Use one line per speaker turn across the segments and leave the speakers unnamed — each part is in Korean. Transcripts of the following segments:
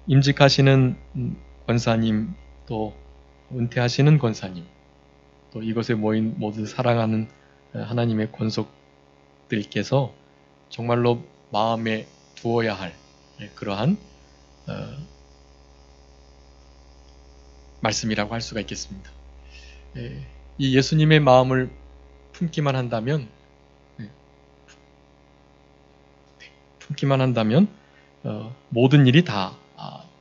임직하시는 권사님, 또 은퇴하시는 권사님, 또 이곳에 모인 모두 사랑하는 하나님의 권속들께서 정말로 마음에 두어야 할 그러한 말씀이라고 할 수가 있겠습니다. 이 예수님의 마음을 품기만 한다면 모든 일이 다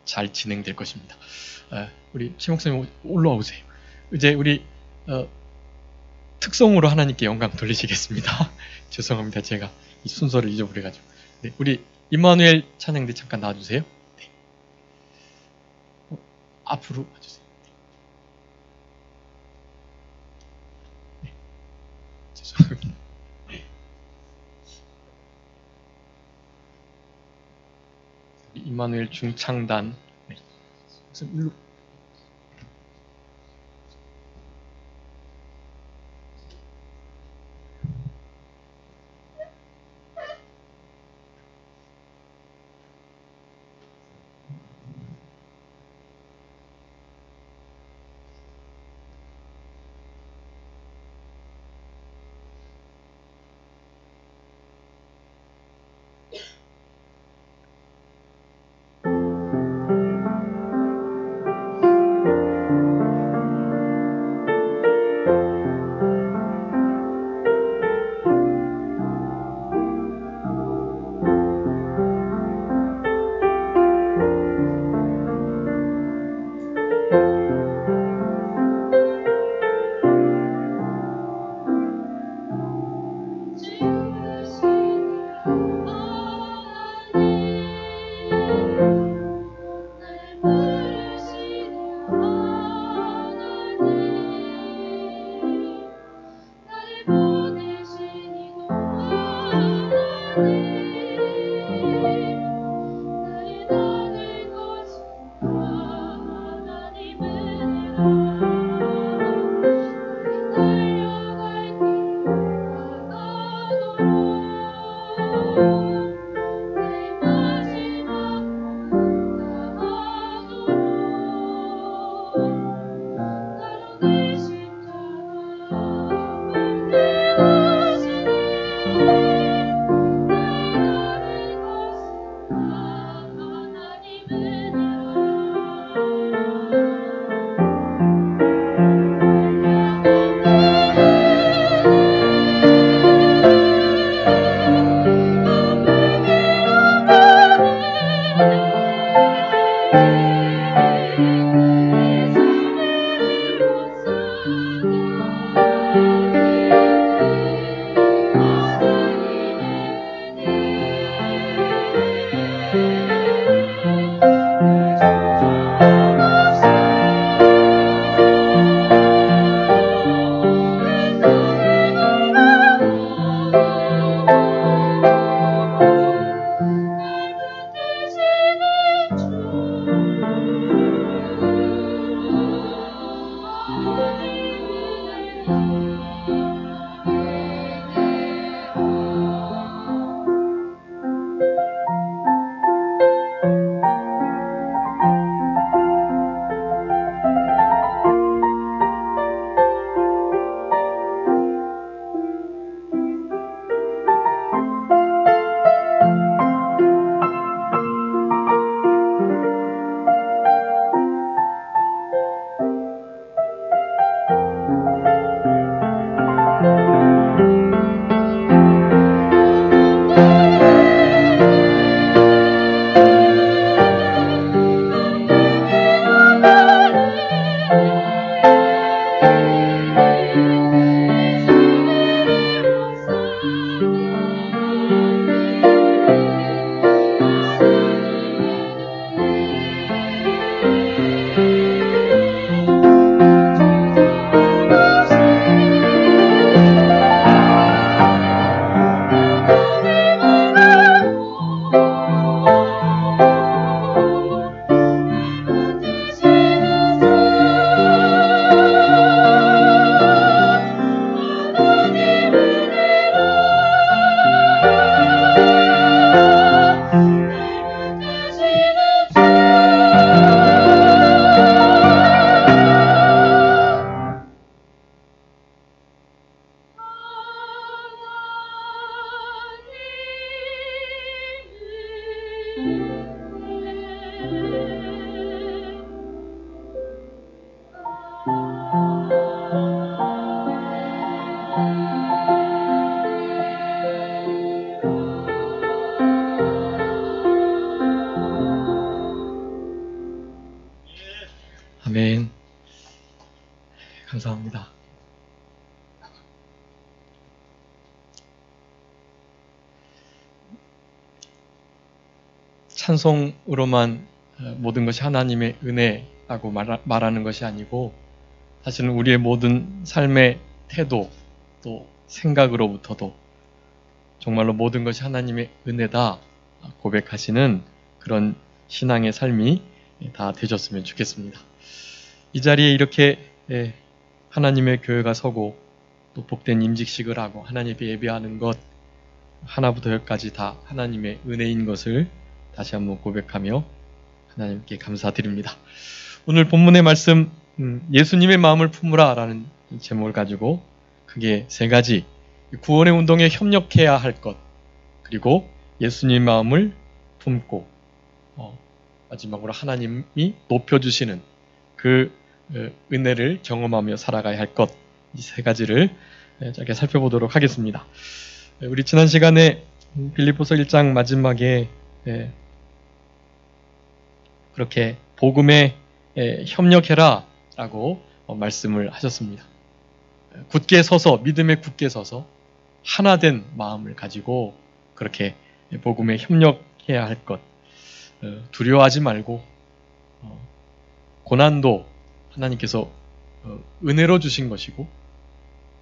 잘 진행될 것입니다. 우리 시 목사님 올라와 오세요. 이제 우리 특성으로 하나님께 영광 돌리시겠습니다. 죄송합니다. 제가 이 순서를 잊어버려가지고. 네, 우리 임마누엘 찬양대 잠깐 나와주세요. 네. 앞으로 와주세요. 네. 죄송합니다. 임마누엘 중창단. 네. 일로. 아멘. 감사합니다. 찬송으로만 모든 것이 하나님의 은혜라고 말하는 것이 아니고 사실은 우리의 모든 삶의 태도 또 생각으로부터도 정말로 모든 것이 하나님의 은혜다 고백하시는 그런 신앙의 삶이 다 되셨으면 좋겠습니다. 이 자리에 이렇게 하나님의 교회가 서고 또 복된 임직식을 하고 하나님 앞에 예배하는 것 하나부터 열까지 다 하나님의 은혜인 것을 다시 한번 고백하며 하나님께 감사드립니다. 오늘 본문의 말씀 예수님의 마음을 품으라 라는 제목을 가지고 크게 세 가지 구원의 운동에 협력해야 할 것 그리고 예수님의 마음을 품고 마지막으로 하나님이 높여주시는 그 은혜를 경험하며 살아가야 할 것 이 세 가지를 짧게 살펴보도록 하겠습니다. 우리 지난 시간에 빌립보서 1장 마지막에 그렇게 복음에 협력해라 라고 말씀을 하셨습니다. 굳게 서서 믿음에 굳게 서서 하나된 마음을 가지고 그렇게 복음에 협력해야 할 것 두려워하지 말고 고난도 하나님께서 은혜로 주신 것이고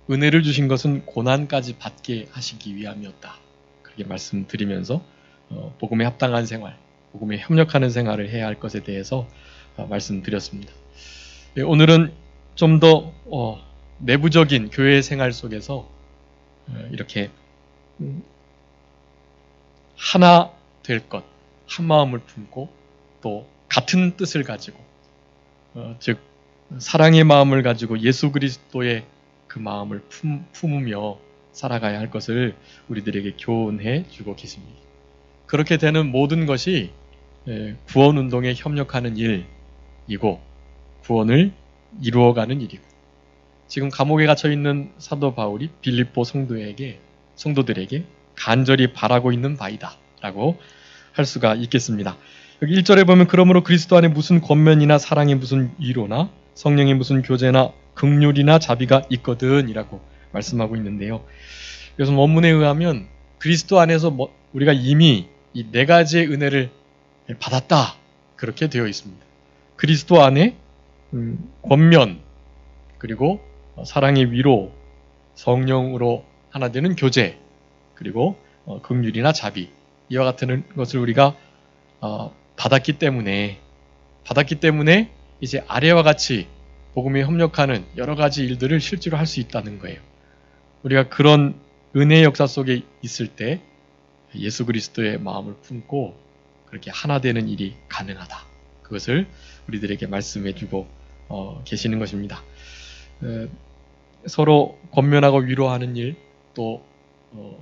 은혜를 주신 것은 고난까지 받게 하시기 위함이었다. 그렇게 말씀드리면서 복음에 합당한 생활, 복음에 협력하는 생활을 해야 할 것에 대해서 말씀드렸습니다. 오늘은 좀 더 내부적인 교회 생활 속에서 이렇게 하나 될 것, 한 마음을 품고 또 같은 뜻을 가지고 즉 사랑의 마음을 가지고 예수 그리스도의 그 마음을 품으며 살아가야 할 것을 우리들에게 교훈해 주고 계십니다. 그렇게 되는 모든 것이 구원 운동에 협력하는 일이고 구원을 이루어가는 일이고 지금 감옥에 갇혀 있는 사도 바울이 빌립보 성도들에게 간절히 바라고 있는 바이다 라고 할 수가 있겠습니다. 여기 1절에 보면 그러므로 그리스도 안에 무슨 권면이나 사랑이 무슨 위로나 성령의 무슨 교제나 긍휼이나 자비가 있거든 이라고 말씀하고 있는데요. 그래서 원문에 의하면 그리스도 안에서 우리가 이미 이 네 가지의 은혜를 받았다 그렇게 되어 있습니다. 그리스도 안에 권면 그리고 사랑의 위로 성령으로 하나 되는 교제 그리고 긍휼이나 자비 이와 같은 것을 우리가 받았기 때문에 이제 아래와 같이 복음에 협력하는 여러 가지 일들을 실제로 할 수 있다는 거예요. 우리가 그런 은혜의 역사 속에 있을 때 예수 그리스도의 마음을 품고 그렇게 하나 되는 일이 가능하다. 그것을 우리들에게 말씀해 주고 계시는 것입니다. 서로 권면하고 위로하는 일, 또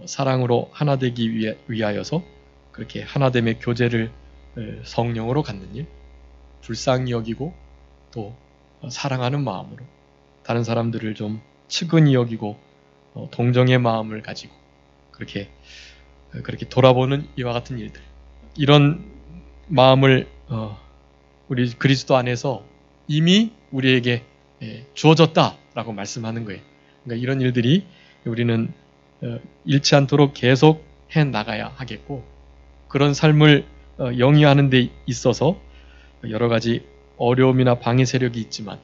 사랑으로 하나 되기 위하여서 그렇게 하나됨의 교제를 성령으로 갖는 일, 불쌍히 여기고 또 사랑하는 마음으로 다른 사람들을 좀 측은히 여기고 동정의 마음을 가지고 그렇게 돌아보는 이와 같은 일들 이런 마음을 우리 그리스도 안에서 이미 우리에게 주어졌다라고 말씀하는 거예요. 그러니까 이런 일들이 우리는 잃지 않도록 계속 해 나가야 하겠고 그런 삶을 영위하는 데 있어서 여러 가지 어려움이나 방해 세력이 있지만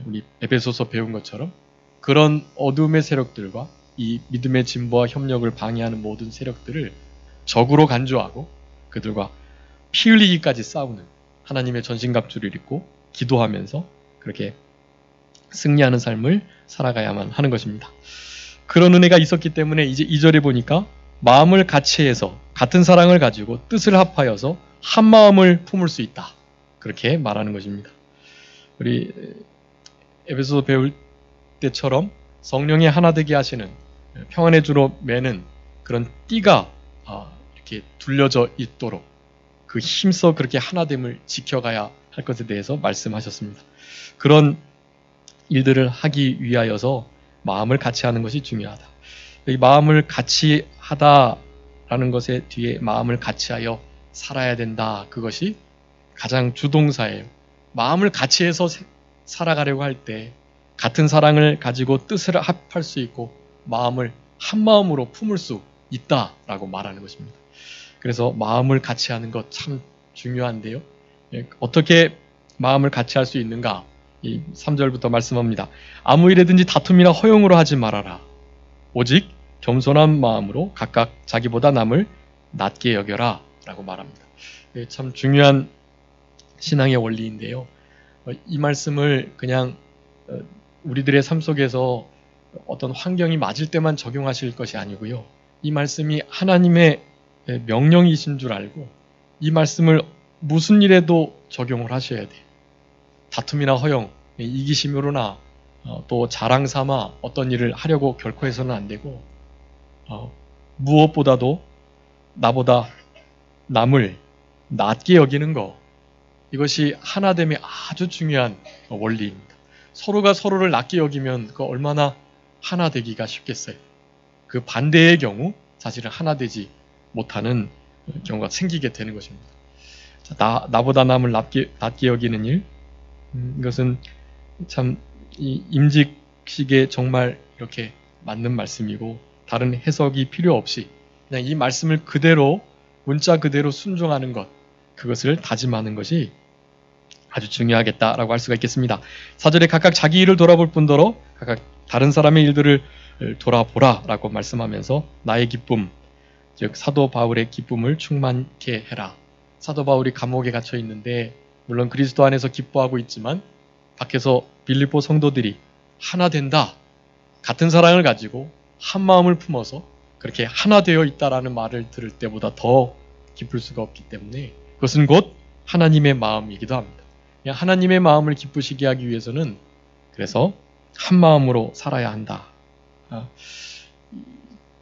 우리 에베소서 배운 것처럼 그런 어둠의 세력들과 이 믿음의 진보와 협력을 방해하는 모든 세력들을 적으로 간주하고 그들과 피 흘리기까지 싸우는 하나님의 전신갑주를 입고 기도하면서 그렇게 승리하는 삶을 살아가야만 하는 것입니다. 그런 은혜가 있었기 때문에 이제 2절에 보니까 마음을 같이 해서 같은 사랑을 가지고 뜻을 합하여서 한 마음을 품을 수 있다. 그렇게 말하는 것입니다. 우리 에베소서 배울 때처럼 성령이 하나 되게 하시는 평안의 주로 매는 그런 띠가 이렇게 둘려져 있도록 그 힘써 그렇게 하나됨을 지켜가야 할 것에 대해서 말씀하셨습니다. 그런 일들을 하기 위하여서 마음을 같이 하는 것이 중요하다. 이 마음을 같이 하다라는 것의 뒤에 마음을 같이 하여 살아야 된다. 그것이 가장 주동사예요. 마음을 같이 해서 살아가려고 할 때 같은 사랑을 가지고 뜻을 합할 수 있고 마음을 한 마음으로 품을 수 있다라고 말하는 것입니다. 그래서 마음을 같이 하는 것 참 중요한데요. 어떻게 마음을 같이 할 수 있는가? 이 3절부터 말씀합니다. 아무 일에든지 다툼이나 허용으로 하지 말아라. 오직 겸손한 마음으로 각각 자기보다 남을 낮게 여겨라 라고 말합니다. 참 중요한 신앙의 원리인데요. 이 말씀을 그냥 우리들의 삶 속에서 어떤 환경이 맞을 때만 적용하실 것이 아니고요. 이 말씀이 하나님의 명령이신 줄 알고 이 말씀을 무슨 일에도 적용을 하셔야 돼요. 다툼이나 허용, 이기심으로나 또 자랑 삼아 어떤 일을 하려고 결코 해서는 안 되고 무엇보다도 나보다 남을 낮게 여기는 것, 이것이 하나됨의 아주 중요한 원리입니다. 서로가 서로를 낮게 여기면 그 얼마나 하나 되기가 쉽겠어요. 그 반대의 경우 사실은 하나 되지 못하는 경우가 생기게 되는 것입니다. 나보다 남을 낮게 여기는 일, 이것은 참 이 임직식에 정말 이렇게 맞는 말씀이고 다른 해석이 필요 없이 그냥 이 말씀을 그대로 문자 그대로 순종하는 것, 그것을 다짐하는 것이 아주 중요하겠다라고 할 수가 있겠습니다. 4절에 각각 자기 일을 돌아볼 뿐더러 각각 다른 사람의 일들을 돌아보라라고 말씀하면서 나의 기쁨, 즉 사도 바울의 기쁨을 충만케 해라. 사도 바울이 감옥에 갇혀 있는데 물론 그리스도 안에서 기뻐하고 있지만 밖에서 빌립보 성도들이 하나 된다, 같은 사랑을 가지고 한 마음을 품어서 그렇게 하나 되어 있다라는 말을 들을 때보다 더 기쁠 수가 없기 때문에 그것은 곧 하나님의 마음이기도 합니다. 하나님의 마음을 기쁘시게 하기 위해서는 그래서 한 마음으로 살아야 한다.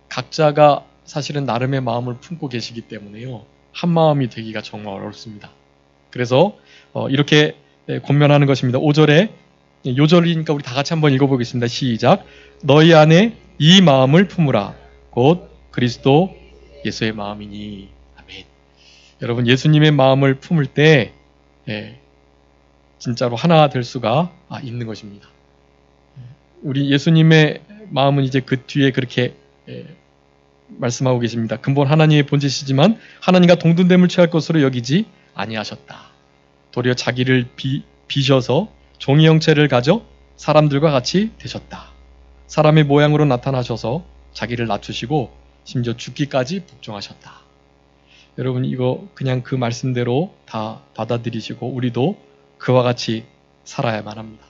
각자가 사실은 나름의 마음을 품고 계시기 때문에요. 한 마음이 되기가 정말 어렵습니다. 그래서 이렇게 권면하는 것입니다. 5절에 요절이니까 우리 다 같이 한번 읽어보겠습니다. 시작. 너희 안에 이 마음을 품으라. 곧 그리스도 예수의 마음이니. 아멘. 여러분 예수님의 마음을 품을 때 진짜로 하나 될 수가 있는 것입니다. 우리 예수님의 마음은 이제 그 뒤에 그렇게 말씀하고 계십니다. 근본 하나님의 본체시지만 하나님과 동등됨을 취할 것으로 여기지 아니하셨다. 도리어 자기를 비셔서 종의 형체를 가져 사람들과 같이 되셨다. 사람의 모양으로 나타나셔서 자기를 낮추시고 심지어 죽기까지 복종하셨다. 여러분 이거 그냥 그 말씀대로 다 받아들이시고 우리도 그와 같이 살아야만 합니다.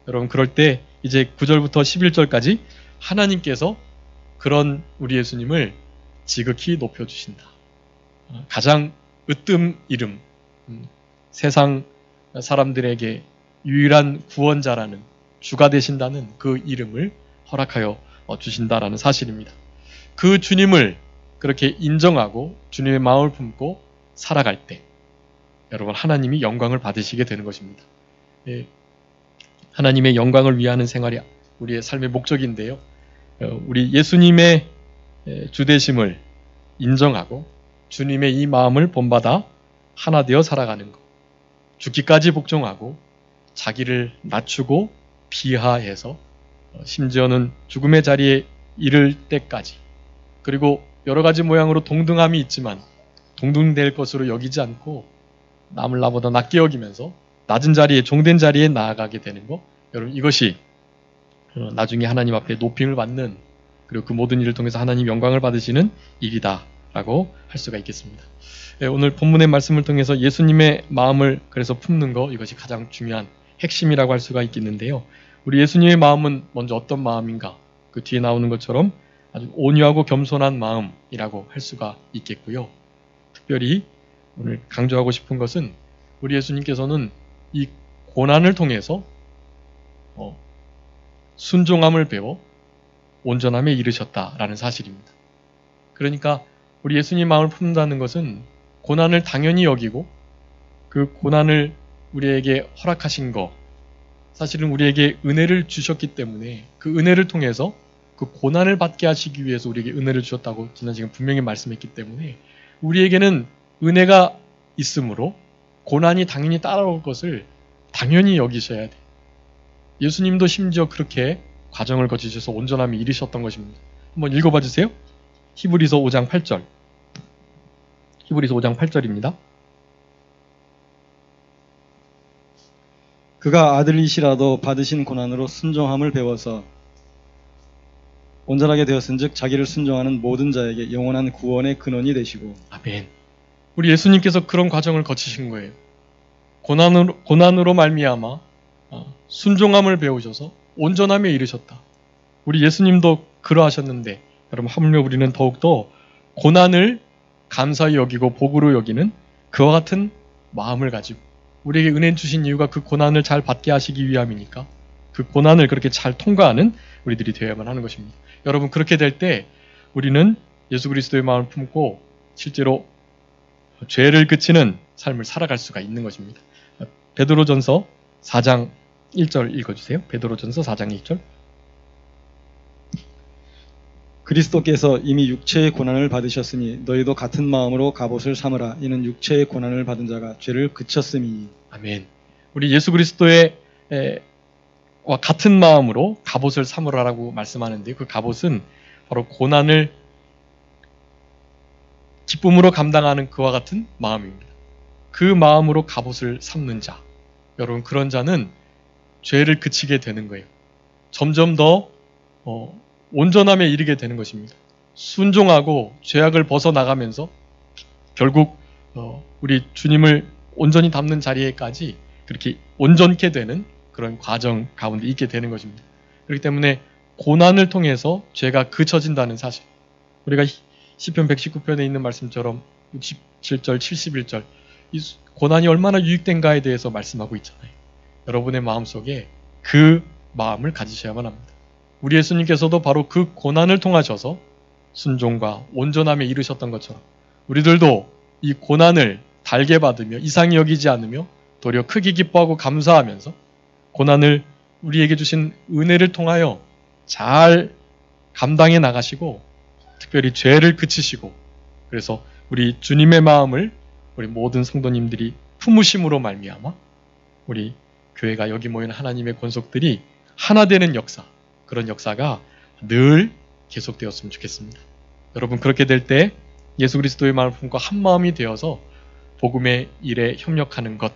여러분 그럴 때 이제 9절부터 11절까지 하나님께서 그런 우리 예수님을 지극히 높여주신다. 가장 으뜸 이름, 세상 사람들에게 유일한 구원자라는 주가 되신다는 그 이름을 허락하여 주신다라는 사실입니다. 그 주님을 그렇게 인정하고 주님의 마음을 품고 살아갈 때 여러분 하나님이 영광을 받으시게 되는 것입니다. 하나님의 영광을 위하는 생활이 우리의 삶의 목적인데요. 우리 예수님의 주되심을 인정하고 주님의 이 마음을 본받아 하나 되어 살아가는 것, 죽기까지 복종하고 자기를 낮추고 비하해서 심지어는 죽음의 자리에 이를 때까지, 그리고 여러 가지 모양으로 동등함이 있지만 동등될 것으로 여기지 않고 남을 나보다 낮게 여기면서 낮은 자리에 종된 자리에 나아가게 되는 것, 여러분 이것이 나중에 하나님 앞에 높임을 받는, 그리고 그 모든 일을 통해서 하나님 영광을 받으시는 일이다라고 할 수가 있겠습니다. 오늘 본문의 말씀을 통해서 예수님의 마음을 그래서 품는 것, 이것이 가장 중요한 핵심이라고 할 수가 있겠는데요. 우리 예수님의 마음은 먼저 어떤 마음인가? 그 뒤에 나오는 것처럼 아주 온유하고 겸손한 마음이라고 할 수가 있겠고요. 특별히 오늘 강조하고 싶은 것은 우리 예수님께서는 이 고난을 통해서 순종함을 배워 온전함에 이르셨다라는 사실입니다. 그러니까 우리 예수님 마음을 품는다는 것은 고난을 당연히 여기고 그 고난을 우리에게 허락하신 것, 사실은 우리에게 은혜를 주셨기 때문에 그 은혜를 통해서 그 고난을 받게 하시기 위해서 우리에게 은혜를 주셨다고 지난 시간 분명히 말씀했기 때문에 우리에게는 은혜가 있으므로 고난이 당연히 따라올 것을 당연히 여기셔야 돼. 예수님도 심지어 그렇게 과정을 거치셔서 온전함에 이르셨던 것입니다. 한번 읽어봐 주세요. 히브리서 5장 8절. 히브리서 5장 8절입니다.
그가 아들이시라도 받으신 고난으로 순종함을 배워서 온전하게 되었은즉 자기를 순종하는 모든 자에게 영원한 구원의 근원이 되시고.
아멘. 우리 예수님께서 그런 과정을 거치신 거예요. 고난으로 말미암아 순종함을 배우셔서 온전함에 이르셨다. 우리 예수님도 그러하셨는데 여러분 하물며 우리는 더욱더 고난을 감사히 여기고 복으로 여기는 그와 같은 마음을 가지고 우리에게 은혜 주신 이유가 그 고난을 잘 받게 하시기 위함이니까 그 고난을 그렇게 잘 통과하는 우리들이 되어야만 하는 것입니다. 여러분 그렇게 될 때 우리는 예수 그리스도의 마음을 품고 실제로 죄를 그치는 삶을 살아갈 수가 있는 것입니다. 베드로전서 4장 1절 읽어주세요. 베드로전서 4장 1절.
그리스도께서 이미 육체의 고난을 받으셨으니 너희도 같은 마음으로 갑옷을 삼으라. 이는 육체의 고난을 받은 자가 죄를 그쳤음이니.
아멘. 우리 예수 그리스도의 와 같은 마음으로 갑옷을 삼으라라고 말씀하는데 그 갑옷은 바로 고난을 기쁨으로 감당하는 그와 같은 마음입니다. 그 마음으로 갑옷을 삼는 자. 여러분 그런 자는 죄를 그치게 되는 거예요. 점점 더 온전함에 이르게 되는 것입니다. 순종하고 죄악을 벗어나가면서 결국 우리 주님을 온전히 닮는 자리에까지 그렇게 온전케 되는 그런 과정 가운데 있게 되는 것입니다. 그렇기 때문에 고난을 통해서 죄가 그쳐진다는 사실. 우리가 시편 119편에 있는 말씀처럼 67절, 71절 이 고난이 얼마나 유익된가에 대해서 말씀하고 있잖아요. 여러분의 마음속에 그 마음을 가지셔야만 합니다. 우리 예수님께서도 바로 그 고난을 통하셔서 순종과 온전함에 이르셨던 것처럼 우리들도 이 고난을 달게 받으며 이상히 여기지 않으며 도리어 크게 기뻐하고 감사하면서 고난을 우리에게 주신 은혜를 통하여 잘 감당해 나가시고 특별히 죄를 그치시고 그래서 우리 주님의 마음을 우리 모든 성도님들이 품으심으로 말미암아 우리 교회가 여기 모인 하나님의 권속들이 하나 되는 역사, 그런 역사가 늘 계속되었으면 좋겠습니다. 여러분 그렇게 될 때 예수 그리스도의 마음을 품고 한 마음이 되어서 복음의 일에 협력하는 것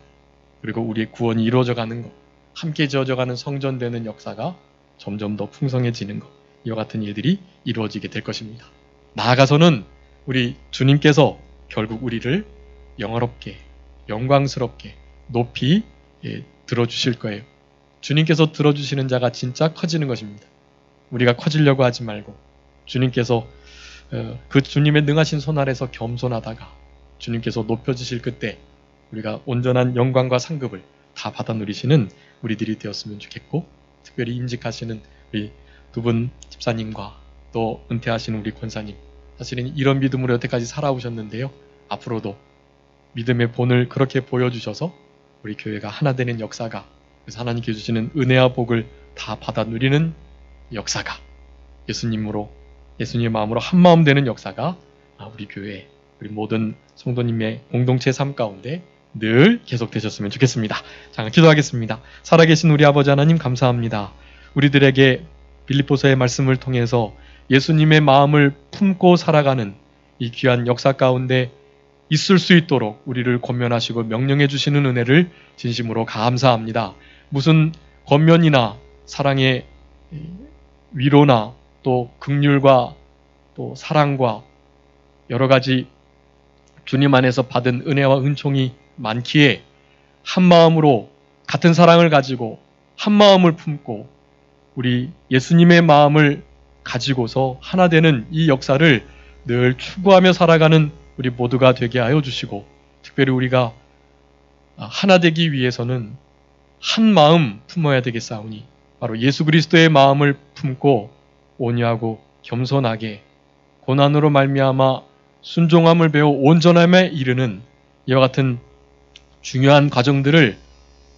그리고 우리의 구원이 이루어져가는 것 함께 지어져가는 성전되는 역사가 점점 더 풍성해지는 것 이와 같은 일들이 이루어지게 될 것입니다. 나아가서는 우리 주님께서 결국 우리를 영화롭게 영광스럽게 높이 들어주실 거예요. 주님께서 들어주시는 자가 진짜 커지는 것입니다. 우리가 커지려고 하지 말고 주님께서 그 주님의 능하신 손 아래서 겸손하다가 주님께서 높여주실 그때 우리가 온전한 영광과 상급을 다 받아 누리시는 우리들이 되었으면 좋겠고 특별히 임직하시는 우리 두 분 집사님과 또 은퇴하시는 우리 권사님 사실은 이런 믿음으로 여태까지 살아오셨는데요. 앞으로도 믿음의 본을 그렇게 보여주셔서 우리 교회가 하나 되는 역사가 그래서 하나님께 주시는 은혜와 복을 다 받아 누리는 역사가 예수님으로 예수님의 마음으로 한마음 되는 역사가 우리 교회 우리 모든 성도님의 공동체 삶 가운데 늘 계속되셨으면 좋겠습니다. 자, 기도하겠습니다. 살아계신 우리 아버지 하나님 감사합니다. 우리들에게 빌립보서의 말씀을 통해서 예수님의 마음을 품고 살아가는 이 귀한 역사 가운데 있을 수 있도록 우리를 권면하시고 명령해 주시는 은혜를 진심으로 감사합니다. 무슨 권면이나 사랑의 위로나 또 긍휼과 또 사랑과 여러 가지 주님 안에서 받은 은혜와 은총이 많기에 한 마음으로 같은 사랑을 가지고 한 마음을 품고 우리 예수님의 마음을 가지고서 하나 되는 이 역사를 늘 추구하며 살아가는 우리 모두가 되게 하여 주시고 특별히 우리가 하나 되기 위해서는 한 마음 품어야 되겠사오니 바로 예수 그리스도의 마음을 품고 온유하고 겸손하게 고난으로 말미암아 순종함을 배워 온전함에 이르는 이와 같은 중요한 과정들을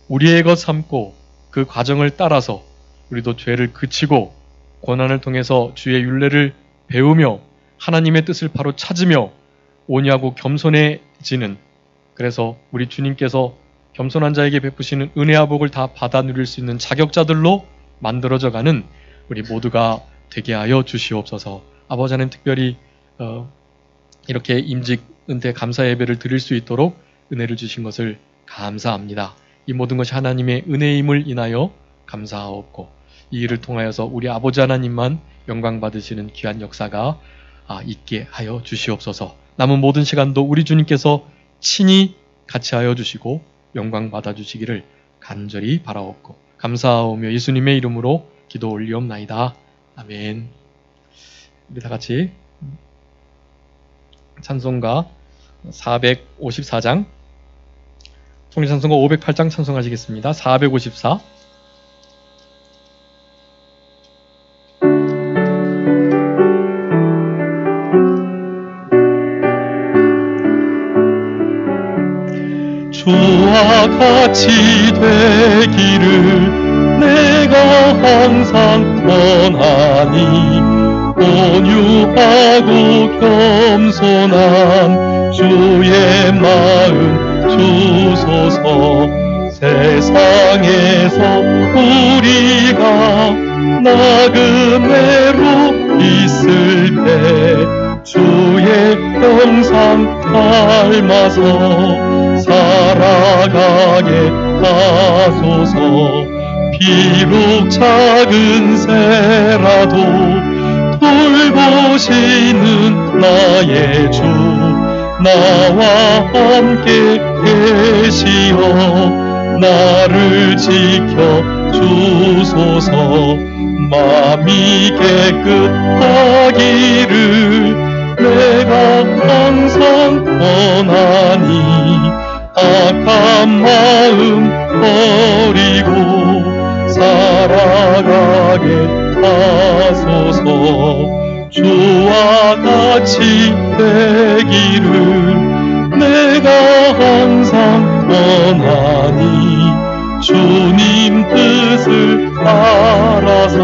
우리의 것 삼고 그 과정을 따라서 우리도 죄를 그치고 고난을 통해서 주의 율례를 배우며 하나님의 뜻을 바로 찾으며 온유하고 겸손해지는 그래서 우리 주님께서 겸손한 자에게 베푸시는 은혜와 복을 다 받아 누릴 수 있는 자격자들로 만들어져가는 우리 모두가 되게 하여 주시옵소서. 아버지 하나님, 특별히 이렇게 임직 은퇴 감사 예배를 드릴 수 있도록 은혜를 주신 것을 감사합니다. 이 모든 것이 하나님의 은혜임을 인하여 감사하옵고, 이 일을 통하여서 우리 아버지 하나님만 영광 받으시는 귀한 역사가 있게 하여 주시옵소서. 남은 모든 시간도 우리 주님께서 친히 같이 하여 주시고 영광 받아 주시기를 간절히 바라옵고 감사하오며 예수님의 이름으로 기도 올리옵나이다. 아멘. 우리 다 같이 찬송가 454장, 통일찬송가 508장 찬송하시겠습니다. 454.
주와 같이 되기를 내가 항상 원하니, 온유하고 겸손한 주의 마음 주소서. 세상에서 우리가 나그네로 있을 때 주의 형상 닮아서 살아가게 하소서. 비록 작은 새라도 돌보시는 나의 주, 나와 함께 계시어 나를 지켜 주소서. 마음이 깨끗하기를 내가 항상 원하니, 악한 마음 버리고 살아가게 하소서. 주와 같이 되기를 내가 항상 원하니, 주님 뜻을 따라서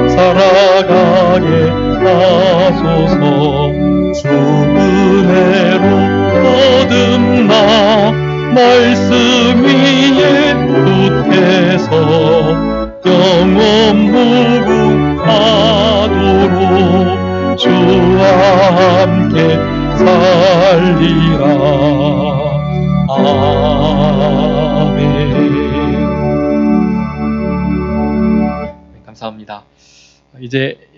살아가게 하소서. 주 은혜로 거듭나 말씀 위에 붙어서 영원 무궁하도록 주와 함께 살리라. 아멘.
감사합니다. 이제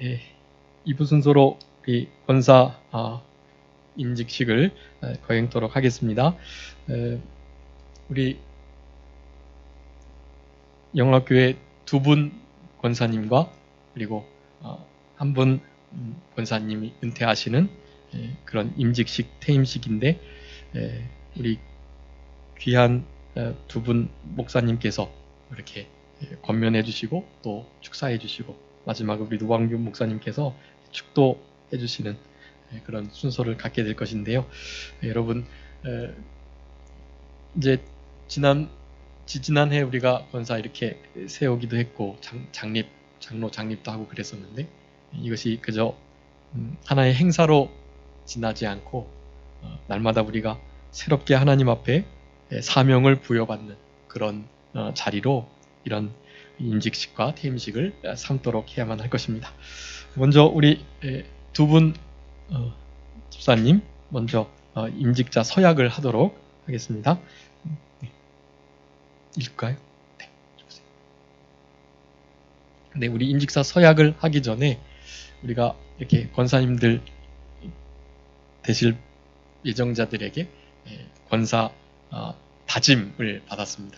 2부 순서로 우리 권사 임직식을 거행토록 하겠습니다. 우리 영락교회 두 분 권사님과 그리고 한 분 권사님이 은퇴하시는 그런 임직식, 퇴임식인데, 우리 귀한 두 분 목사님께서 이렇게 권면해 주시고 또 축사해 주시고, 마지막으로 우리 노광균 목사님께서 축도해 주시는 그런 순서를 갖게 될 것인데요. 여러분, 이제 지지난해 우리가 권사 이렇게 세우기도 했고 장로 장립도 하고 그랬었는데, 이것이 그저 하나의 행사로 지나지 않고 날마다 우리가 새롭게 하나님 앞에 사명을 부여받는 그런 자리로 이런 임직식과 퇴임식을 삼도록 해야만 할 것입니다. 먼저 우리 두 분 집사님 먼저 임직자 서약을 하도록 하겠습니다. 읽을까요? 네, 주세요. 네, 우리 임직사 서약을 하기 전에 우리가 이렇게 권사님들 되실 예정자들에게 권사 다짐을 받았습니다.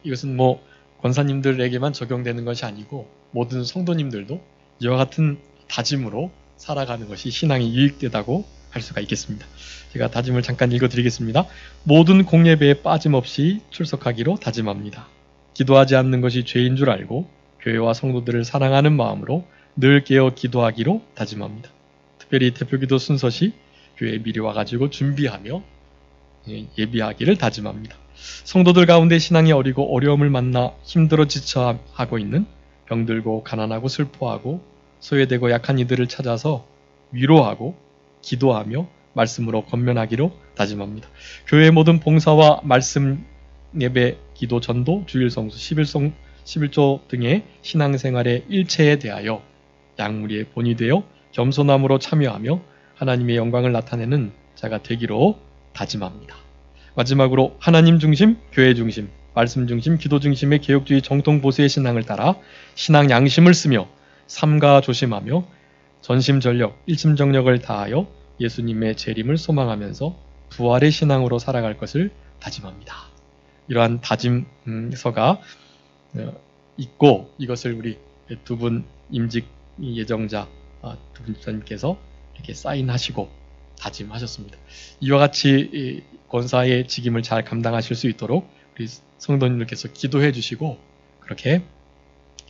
이것은 뭐 권사님들에게만 적용되는 것이 아니고 모든 성도님들도 이와 같은 다짐으로 살아가는 것이 신앙이 유익되다고 할 수가 있겠습니다. 제가 다짐을 잠깐 읽어드리겠습니다. 모든 공예배에 빠짐없이 출석하기로 다짐합니다. 기도하지 않는 것이 죄인 줄 알고 교회와 성도들을 사랑하는 마음으로 늘 깨어 기도하기로 다짐합니다. 특별히 대표기도 순서 시 교회에 미리 와가지고 준비하며 예비하기를 다짐합니다. 성도들 가운데 신앙이 어리고 어려움을 만나 힘들어 지쳐하고 있는 병들고 가난하고 슬퍼하고 소외되고 약한 이들을 찾아서 위로하고 기도하며 말씀으로 권면하기로 다짐합니다. 교회의 모든 봉사와 말씀 예배, 기도, 전도, 주일 성수, 11조 등의 신앙생활의 일체에 대하여 양무리의 본이 되어 겸손함으로 참여하며 하나님의 영광을 나타내는 자가 되기로 다짐합니다. 마지막으로 하나님 중심, 교회 중심, 말씀 중심, 기도 중심의 개혁주의 정통 보수의 신앙을 따라 신앙 양심을 쓰며 삼가 조심하며 전심전력, 일심정력을 다하여 예수님의 재림을 소망하면서 부활의 신앙으로 살아갈 것을 다짐합니다. 이러한 다짐서가 있고 이것을 우리 두 분 임직 예정자 두 분께서 이렇게 사인하시고 다짐하셨습니다. 이와 같이 권사의 직임을 잘 감당하실 수 있도록 우리 성도님들께서 기도해 주시고 그렇게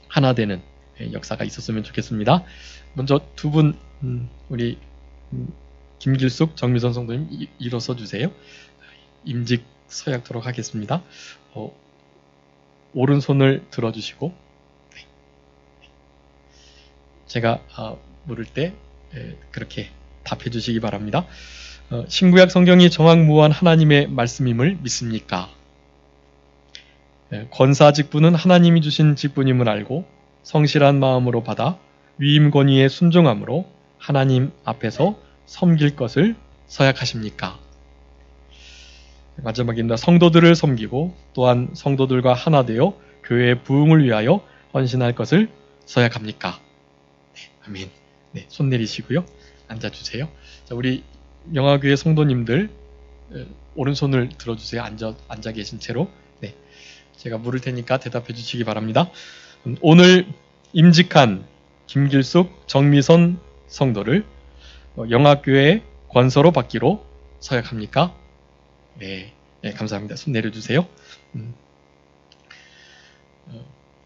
하나 되는 역사가 있었으면 좋겠습니다. 먼저 두 분 우리 김길숙, 정미선 성도님 일어서 주세요. 임직 서약토록 하겠습니다. 오른손을 들어주시고 제가 물을 때 그렇게 답해 주시기 바랍니다. 신구약 성경이 정확무한 하나님의 말씀임을 믿습니까? 권사 직분은 하나님이 주신 직분임을 알고 성실한 마음으로 받아 위임 권위에 순종함으로 하나님 앞에서 섬길 것을 서약하십니까? 마지막입니다. 성도들을 섬기고 또한 성도들과 하나 되어 교회의 부흥을 위하여 헌신할 것을 서약합니까? 네, 아멘. 네, 손 내리시고요. 앉아주세요. 자, 우리 영화교회 성도님들 오른손을 들어주세요. 앉아 계신 채로. 네, 제가 물을 테니까 대답해 주시기 바랍니다. 오늘 임직한 김길숙, 정미선 성도를 영화교회 권서로 받기로 서약합니까? 네, 네, 감사합니다. 손 내려주세요.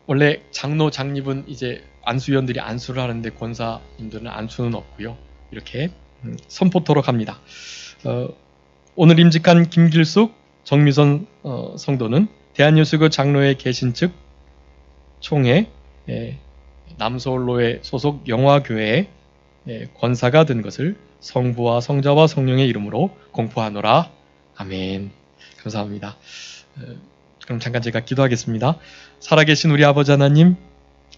원래 장로, 장립은 이제 안수위원들이 안수를 하는데 권사님들은 안수는 없고요. 이렇게 선포토록 합니다. 오늘 임직한 김길숙, 정미선 성도는 대한예수교 장로회 계신 측 총회 남서울로회 소속 영화교회의 권사가 된 것을 성부와 성자와 성령의 이름으로 공포하노라. 아멘. 감사합니다. 그럼 잠깐 제가 기도하겠습니다. 살아계신 우리 아버지 하나님,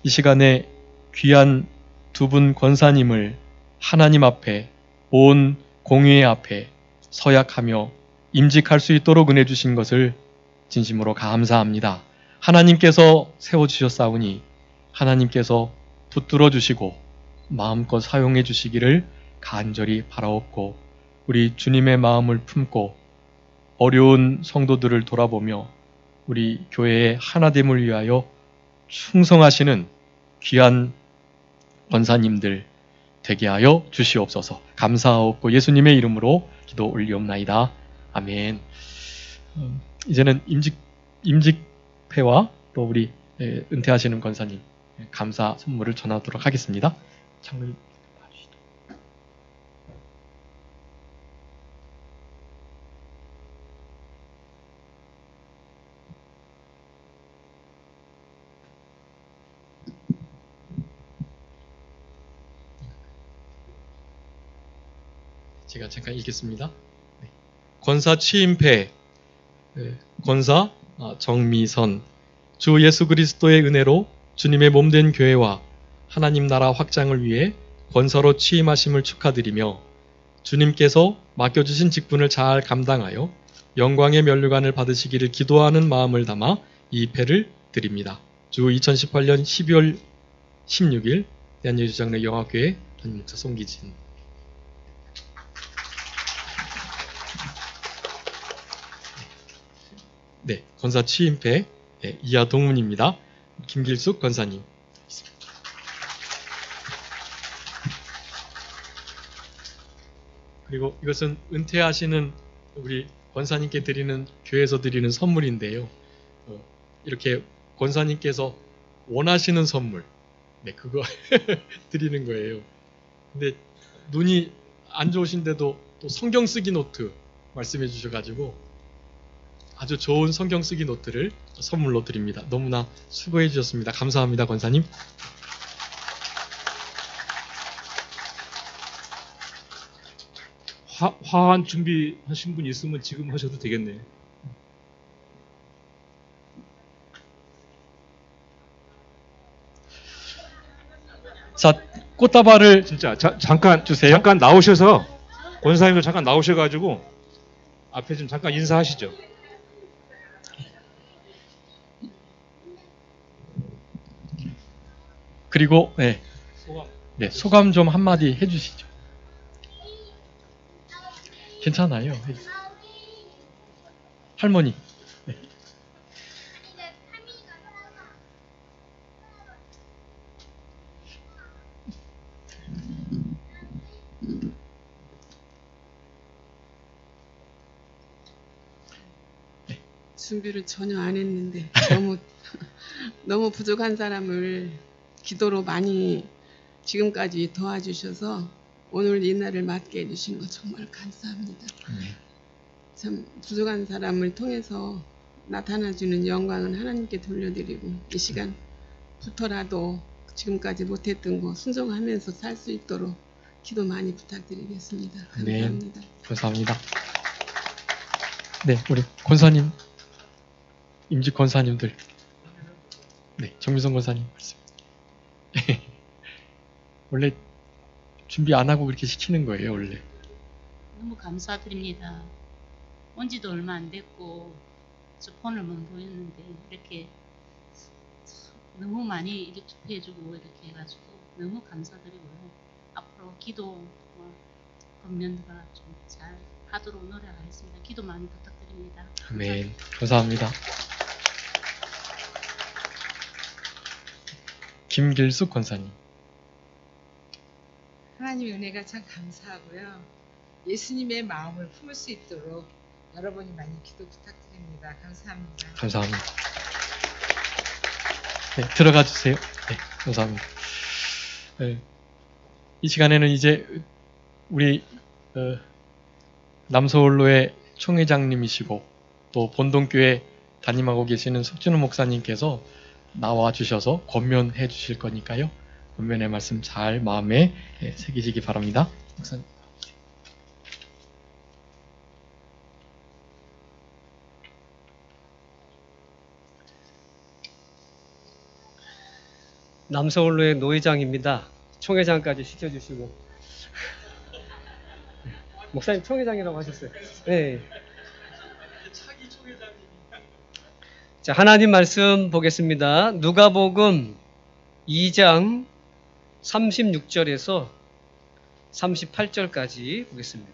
이 시간에 귀한 두 분 권사님을 하나님 앞에 온 공회 앞에 서약하며 임직할 수 있도록 은혜 주신 것을 진심으로 감사합니다. 하나님께서 세워주셨사오니 하나님께서 붙들어 주시고 마음껏 사용해 주시기를 간절히 바라옵고 우리 주님의 마음을 품고 어려운 성도들을 돌아보며 우리 교회의 하나됨을 위하여 충성하시는 귀한 권사님들 되게 하여 주시옵소서. 감사하옵고 예수님의 이름으로 기도 올리옵나이다. 아멘. 이제는 임직패와 또 우리 은퇴하시는 권사님 감사 선물을 전하도록 하겠습니다. 장로님 봐주시죠. 제가 잠깐 읽겠습니다. 권사 취임패 권사 정미선 주 예수 그리스도의 은혜로 주님의 몸된 교회와 하나님 나라 확장을 위해 권사로 취임하심을 축하드리며 주님께서 맡겨주신 직분을 잘 감당하여 영광의 면류관을 받으시기를 기도하는 마음을 담아 이 패를 드립니다. 주 2018년 12월 16일 대한예수장로 영화교회 담임 목사 송기진. 네, 권사 취임패 이하 동문입니다. 김길숙 권사님. 그리고 이것은 은퇴하시는 우리 권사님께 드리는 교회에서 드리는 선물인데요. 이렇게 권사님께서 원하시는 선물, 네, 그거 드리는 거예요. 근데 눈이 안 좋으신데도 또 성경 쓰기 노트 말씀해 주셔가지고 아주 좋은 성경 쓰기 노트를 선물로 드립니다. 너무나 수고해 주셨습니다. 감사합니다, 권사님.
화환 준비하신 분 있으면 지금 하셔도 되겠네요.
자, 꽃다발을
진짜 잠깐
주세요.
잠깐 나오셔서 권사님도 잠깐 나오셔가지고 앞에 좀 잠깐 인사하시죠.
그리고 네, 네, 소감 좀 한마디 해주시죠. 괜찮아요. 할머니. 네.
준비를 전혀 안 했는데 너무 부족한 사람을 기도로 많이 지금까지 도와주셔서 오늘 이 날을 맞게 해주신 거 정말 감사합니다. 참 부족한 사람을 통해서 나타나주는 영광은 하나님께 돌려드리고 이 시간부터라도 지금까지 못했던 거 순종하면서 살 수 있도록 기도 많이 부탁드리겠습니다. 감사합니다.
네, 감사합니다. 네, 우리 권사님, 임직 권사님들, 네, 정미성 권사님 말씀. 원래 준비 안 하고 그렇게 시키는 거예요, 원래.
너무 감사드립니다. 온 지도 얼마 안 됐고 저 폰을만 보였는데 이렇게 너무 많이 이렇게 투표해주고 이렇게 해가지고 너무 감사드리고요. 앞으로 기도 건면과 좀 잘 하도록 노력하겠습니다. 기도 많이 부탁드립니다.
아멘. 감사합니다. 김길숙 권사님.
하나님의 은혜가 참 감사하고요. 예수님의 마음을 품을 수 있도록 여러분이 많이 기도 부탁드립니다. 감사합니다.
감사합니다. 네, 들어가 주세요. 네, 감사합니다. 네, 이 시간에는 이제 우리 남서울로의 총회장님이시고 또 본동교회 담임하고 계시는 석준호 목사님께서 나와 주셔서 권면해 주실 거니까요. 권면의 말씀 잘 마음에 새기시기 바랍니다. 목사님.
남서울로의 노회장입니다. 총회장까지 시켜주시고 목사님 총회장이라고 하셨어요. 네. 자, 하나님 말씀 보겠습니다. 누가복음 2장 36절에서 38절까지 보겠습니다.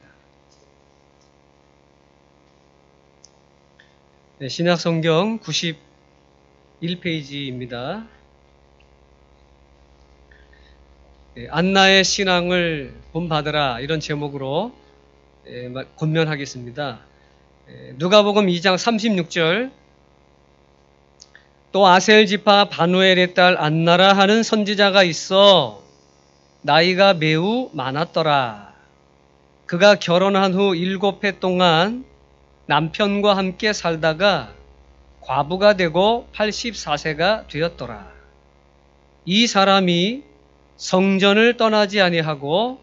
네, 신약성경 91페이지입니다. 네, 안나의 신앙을 본받으라 이런 제목으로 권면하겠습니다. 누가복음 2장 36절 또 아셀 지파 바누엘의 딸 안나라 하는 선지자가 있어 나이가 매우 많았더라. 그가 결혼한 후 7해 동안 남편과 함께 살다가 과부가 되고 84세가 되었더라. 이 사람이 성전을 떠나지 아니하고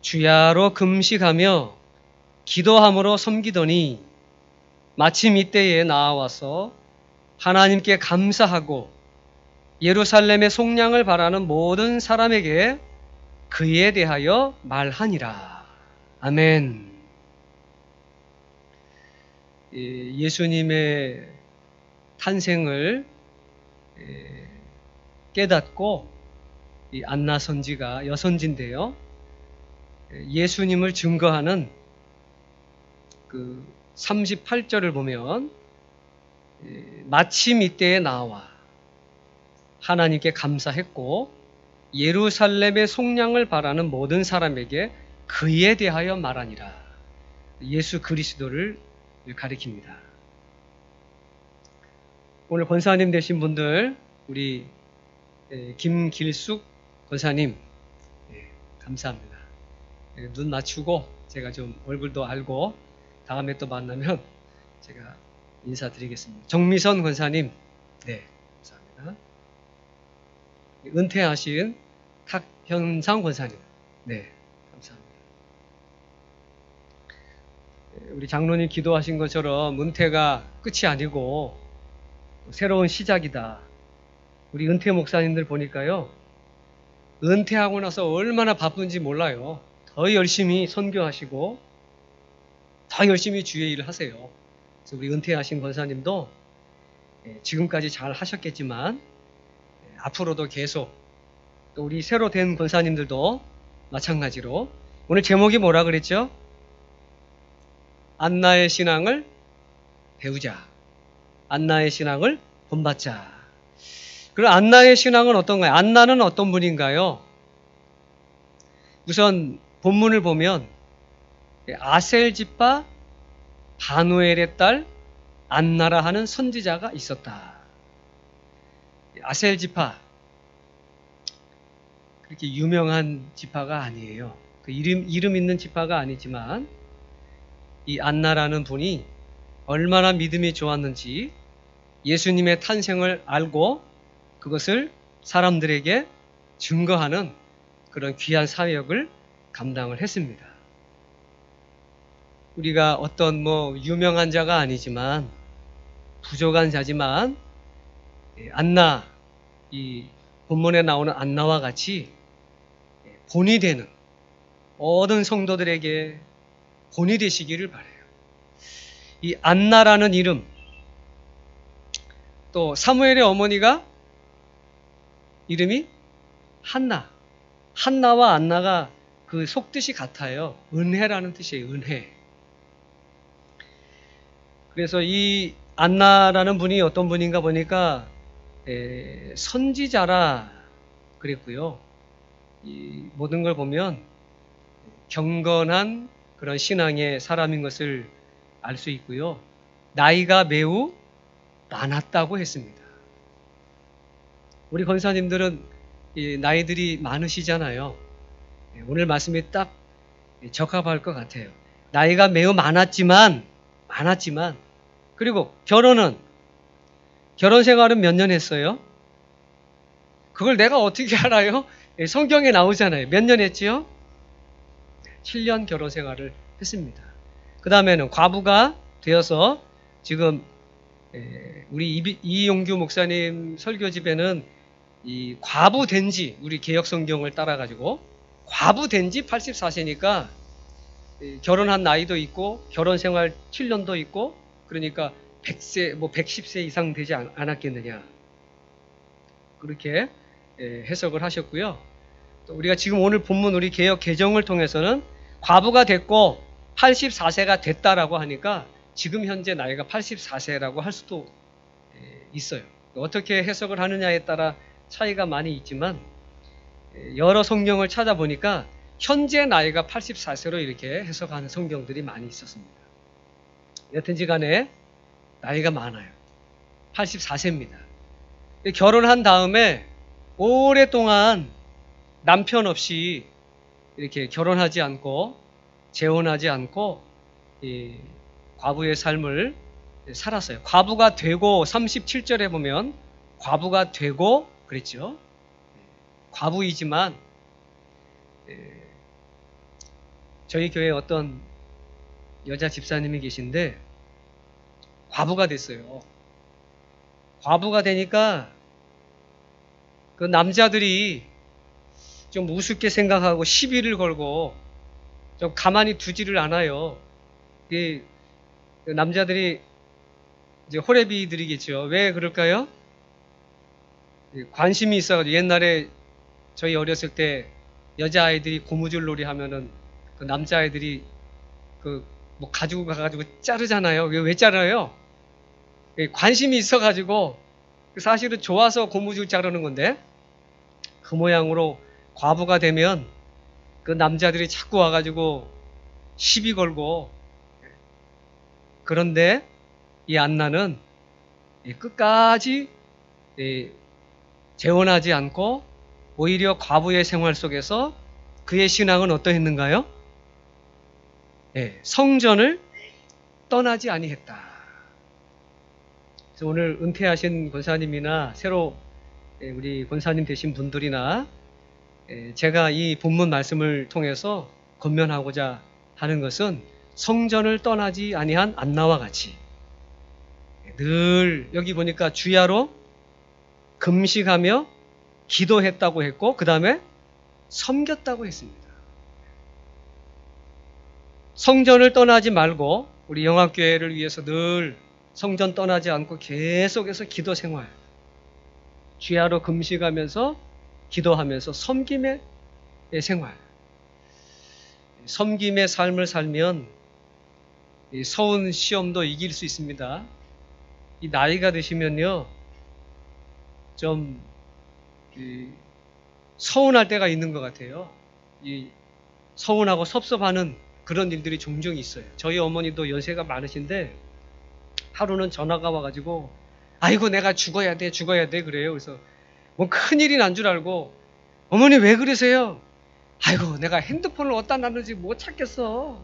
주야로 금식하며 기도함으로 섬기더니 마침 이때에 나와서 하나님께 감사하고 예루살렘의 속량을 바라는 모든 사람에게 그에 대하여 말하니라. 아멘. 예수님의 탄생을 깨닫고 이 안나 선지가 여선지인데요. 예수님을 증거하는 그 38절을 보면 마침 이때에 나와 하나님께 감사했고 예루살렘의 속량을 바라는 모든 사람에게 그에 대하여 말하니라. 예수 그리스도를 가리킵니다. 오늘 권사님 되신 분들 우리 김길숙 권사님 감사합니다. 눈 맞추고 제가 좀 얼굴도 알고 다음에 또 만나면 제가 인사드리겠습니다. 정미선 권사님, 네, 감사합니다. 은퇴하신 탁현상 권사님, 네, 감사합니다. 우리 장로님 기도하신 것처럼 은퇴가 끝이 아니고 새로운 시작이다. 우리 은퇴 목사님들 보니까요, 은퇴하고 나서 얼마나 바쁜지 몰라요. 더 열심히 선교하시고 더 열심히 주의 일을 하세요. 그래서 우리 은퇴하신 권사님도 지금까지 잘 하셨겠지만 앞으로도 계속, 또 우리 새로 된 권사님들도 마찬가지로, 오늘 제목이 뭐라 그랬죠? 안나의 신앙을 배우자. 안나의 신앙을 본받자. 그럼 안나의 신앙은 어떤가요? 안나는 어떤 분인가요? 우선 본문을 보면 아셀지파 바누엘의 딸 안나라 하는 선지자가 있었다. 아셀지파, 그렇게 유명한 지파가 아니에요. 그 이름 있는 지파가 아니지만 이 안나라는 분이 얼마나 믿음이 좋았는지 예수님의 탄생을 알고 그것을 사람들에게 증거하는 그런 귀한 사역을 감당을 했습니다. 우리가 어떤 유명한 자가 아니지만 부족한 자지만 안나, 이 본문에 나오는 안나와 같이 본이 되는 모든 성도들에게 본이 되시기를 바라요. 이 안나라는 이름, 또 사무엘의 어머니가 이름이 한나. 한나와 안나가 그 속뜻이 같아요. 은혜라는 뜻이에요. 은혜. 그래서 이 안나라는 분이 어떤 분인가 보니까 선지자라 그랬고요. 이 모든 걸 보면 경건한 그런 신앙의 사람인 것을 알 수 있고요. 나이가 매우 많았다고 했습니다. 우리 권사님들은 나이들이 많으시잖아요. 오늘 말씀이 딱 적합할 것 같아요. 나이가 매우 많았지만 그리고 결혼 생활은 몇 년 했어요? 그걸 내가 어떻게 알아요? 성경에 나오잖아요. 몇 년 했지요? 7년 결혼 생활을 했습니다. 그 다음에는 과부가 되어서 지금 우리 이용규 목사님 설교집에는 이 과부 된 지, 우리 개역 성경을 따라가지고 과부 된 지 84세니까 결혼한 나이도 있고 결혼 생활 7년도 있고 그러니까 100세, 110세 이상 되지 않았겠느냐. 그렇게 해석을 하셨고요. 또 우리가 지금 오늘 본문 우리 개역 개정을 통해서는 과부가 됐고 84세가 됐다라고 하니까 지금 현재 나이가 84세라고 할 수도 있어요. 어떻게 해석을 하느냐에 따라 차이가 많이 있지만 여러 성경을 찾아보니까 현재 나이가 84세로 이렇게 해석하는 성경들이 많이 있었습니다. 여튼지 간에 나이가 많아요. 84세입니다. 결혼한 다음에 오랫동안 남편 없이 이렇게 결혼하지 않고 재혼하지 않고 이 과부의 삶을 살았어요. 과부가 되고 37절에 보면 과부가 되고 그랬죠. 과부이지만 저희 교회에 어떤 여자 집사님이 계신데 과부가 됐어요. 과부가 되니까 그 남자들이 좀 우습게 생각하고 시비를 걸고 좀 가만히 두지를 않아요. 이 남자들이 이제 호래비들이겠죠. 왜 그럴까요? 관심이 있어가지고 옛날에 저희 어렸을 때 여자아이들이 고무줄 놀이 하면은 그 남자아이들이 가지고 가가지고 자르잖아요. 왜 자르요? 관심이 있어가지고 사실은 좋아서 고무줄 자르는 건데 그 모양으로 과부가 되면 그 남자들이 자꾸 와가지고 시비 걸고 그런데 이 안나는 끝까지 재혼하지 않고 오히려 과부의 생활 속에서 그의 신앙은 어떠했는가요? 성전을 떠나지 아니했다. 그래서 오늘 은퇴하신 권사님이나 새로 우리 권사님 되신 분들이나 제가 이 본문 말씀을 통해서 권면하고자 하는 것은 성전을 떠나지 아니한 안나와 같이 늘 여기 보니까 주야로 금식하며 기도했다고 했고 그 다음에 섬겼다고 했습니다. 성전을 떠나지 말고 우리 영학교회를 위해서 늘 성전 떠나지 않고 계속해서 기도 생활, 주야로 금식하면서 기도하면서 섬김의 생활, 섬김의 삶을 살면 이 서운 시험도 이길 수 있습니다. 이 나이가 드시면요, 좀 서운할 때가 있는 것 같아요. 이 서운하고 섭섭하는 그런 일들이 종종 있어요. 저희 어머니도 연세가 많으신데 하루는 전화가 와가지고 아이고 내가 죽어야 돼 그래요. 그래서 뭐 큰일이 난 줄 알고 어머니 왜 그러세요? 아이고 내가 핸드폰을 어디다 놨는지 못 찾겠어.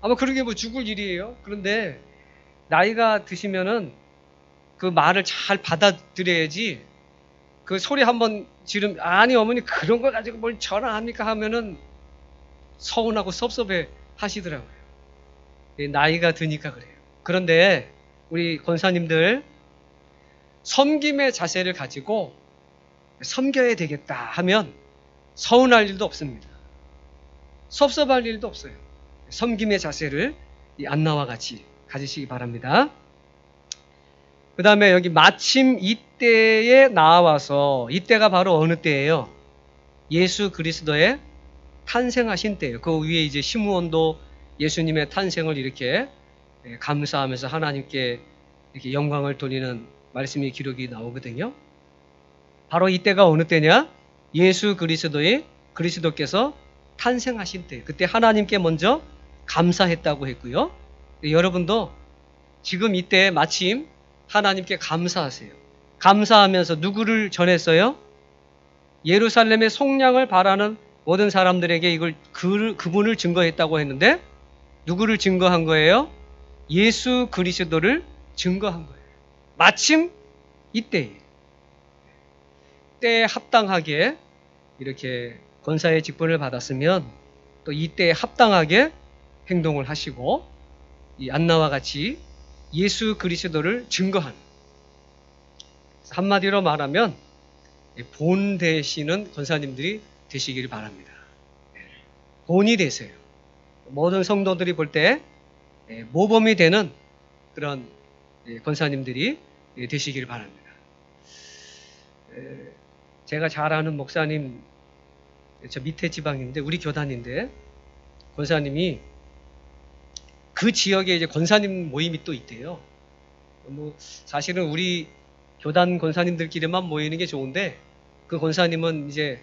아마 그런 게 뭐 죽을 일이에요. 그런데 나이가 드시면은 그 말을 잘 받아들여야지, 그 소리 한번 지르면 아니 어머니 그런 거 가지고 뭘 전화합니까 하면은 서운하고 섭섭해 하시더라고요. 나이가 드니까 그래요. 그런데 우리 권사님들 섬김의 자세를 가지고 섬겨야 되겠다 하면 서운할 일도 없습니다. 섭섭할 일도 없어요. 섬김의 자세를 이 안나와 같이 가지시기 바랍니다. 그 다음에 여기 마침 이때에 나와서, 이때가 바로 어느 때예요? 예수 그리스도의 탄생하신 때예요. 그 위에 이제 시므온도 예수님의 탄생을 이렇게 감사하면서 하나님께 이렇게 영광을 돌리는 말씀이 기록이 나오거든요. 바로 이때가 어느 때냐? 예수 그리스도께서 탄생하신 때. 그때 하나님께 먼저 감사했다고 했고요. 여러분도 지금 이때 마침 하나님께 감사하세요. 감사하면서 누구를 전했어요? 예루살렘의 속량을 바라는 모든 사람들에게 이걸 그분을 증거했다고 했는데 누구를 증거한 거예요? 예수 그리스도를 증거한 거예요. 마침 이때에 때에 합당하게 이렇게 권사의 직분을 받았으면 또 이때에 합당하게 행동을 하시고 이 안나와 같이 예수 그리스도를 증거한, 한마디로 말하면 본 되시는 권사님들이 되시기를 바랍니다. 본이 되세요. 모든 성도들이 볼 때 모범이 되는 그런 권사님들이 되시기를 바랍니다. 제가 잘 아는 목사님, 저 밑에 지방인데 우리 교단인데 권사님이 그 지역에 이제 권사님 모임이 또 있대요. 뭐 사실은 우리 교단 권사님들끼리만 모이는 게 좋은데 그 권사님은 이제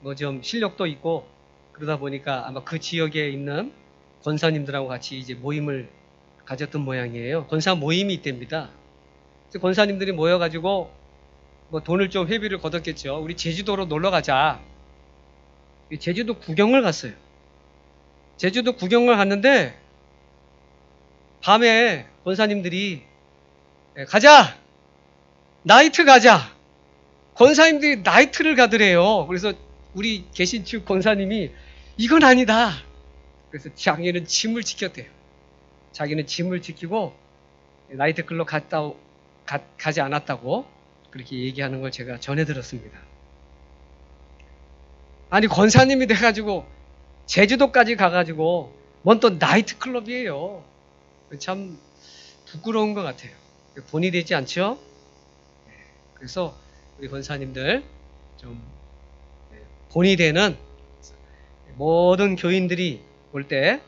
뭐 좀 실력도 있고 그러다 보니까 아마 그 지역에 있는 권사님들하고 같이 이제 모임을 가졌던 모양이에요. 권사 모임이 있답니다. 그래서 권사님들이 모여가지고 뭐 돈을 좀 회비를 걷었겠죠. 우리 제주도로 놀러 가자. 제주도 구경을 갔어요. 제주도 구경을 갔는데 밤에 권사님들이 가자! 나이트 가자! 권사님들이 나이트를 가더래요. 그래서 우리 계신 측 권사님이 이건 아니다. 그래서 자기는 짐을 지켰대요. 자기는 짐을 지키고 나이트 클럽 가지 않았다고 그렇게 얘기하는 걸 제가 전해 들었습니다. 아니 권사님이 돼가지고 제주도까지 가가지고 뭔 또 나이트 클럽이에요. 참 부끄러운 것 같아요. 본이 되지 않죠? 그래서 우리 권사님들 좀 본이 되는 모든 교인들이 볼 때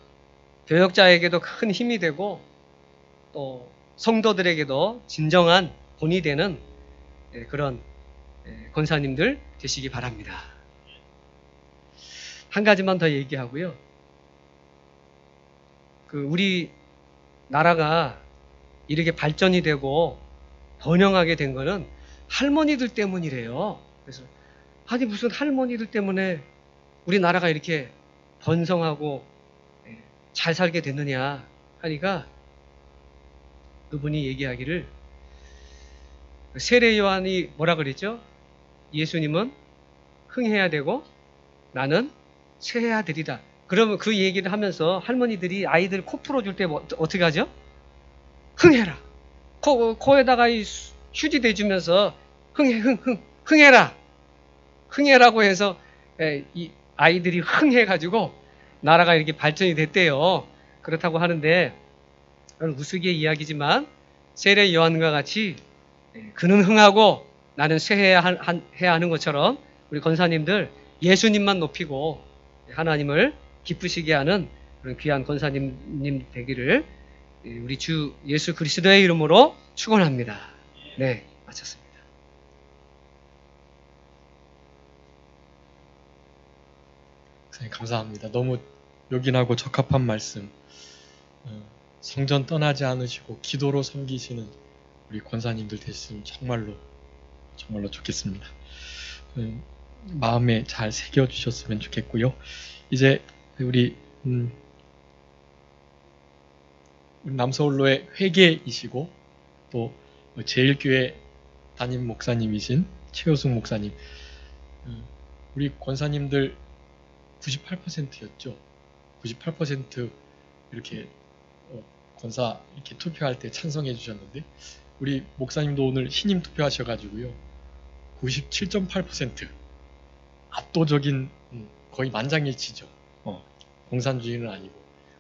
교역자에게도 큰 힘이 되고 또 성도들에게도 진정한 본이 되는 그런 권사님들 되시기 바랍니다. 한 가지만 더 얘기하고요. 우리 나라가 이렇게 발전이 되고 번영하게 된 거는 할머니들 때문이래요. 그래서 아니 무슨 할머니들 때문에 우리나라가 이렇게 번성하고 잘 살게 됐느냐 하니까 그분이 얘기하기를 세례 요한이 뭐라 그랬죠? 예수님은 흥해야 되고 나는 쇠해야 되리다. 그러면 그 얘기를 하면서 할머니들이 아이들 코 풀어줄 때 어떻게 하죠? 흥해라. 코에다가 휴지 대주면서 흥해라. 흥해라고 해서 이 아이들이 흥해가지고 나라가 이렇게 발전이 됐대요. 그렇다고 하는데 그건 우스개의 이야기지만 세례 요한과 같이 그는 흥하고 나는 쇠해야 하는 것처럼 우리 권사님들 예수님만 높이고 하나님을 기쁘시게 하는 그런 귀한 권사님 되기를 우리 주 예수 그리스도의 이름으로 축원합니다. 네, 마쳤습니다.
선생님 감사합니다. 너무 요긴하고 적합한 말씀. 성전 떠나지 않으시고 기도로 섬기시는 우리 권사님들 되시면 정말로 좋겠습니다. 마음에 잘 새겨주셨으면 좋겠고요. 이제 우리 남서울로의 회계이시고 또 제일교회 담임 목사님이신 최효숙 목사님, 우리 권사님들 98%였죠. 98% 이렇게 권사 이렇게 투표할 때 찬성해 주셨는데 우리 목사님도 오늘 신임 투표하셔가지고요 97.8% 압도적인 거의 만장일치죠. 공산주의는 아니고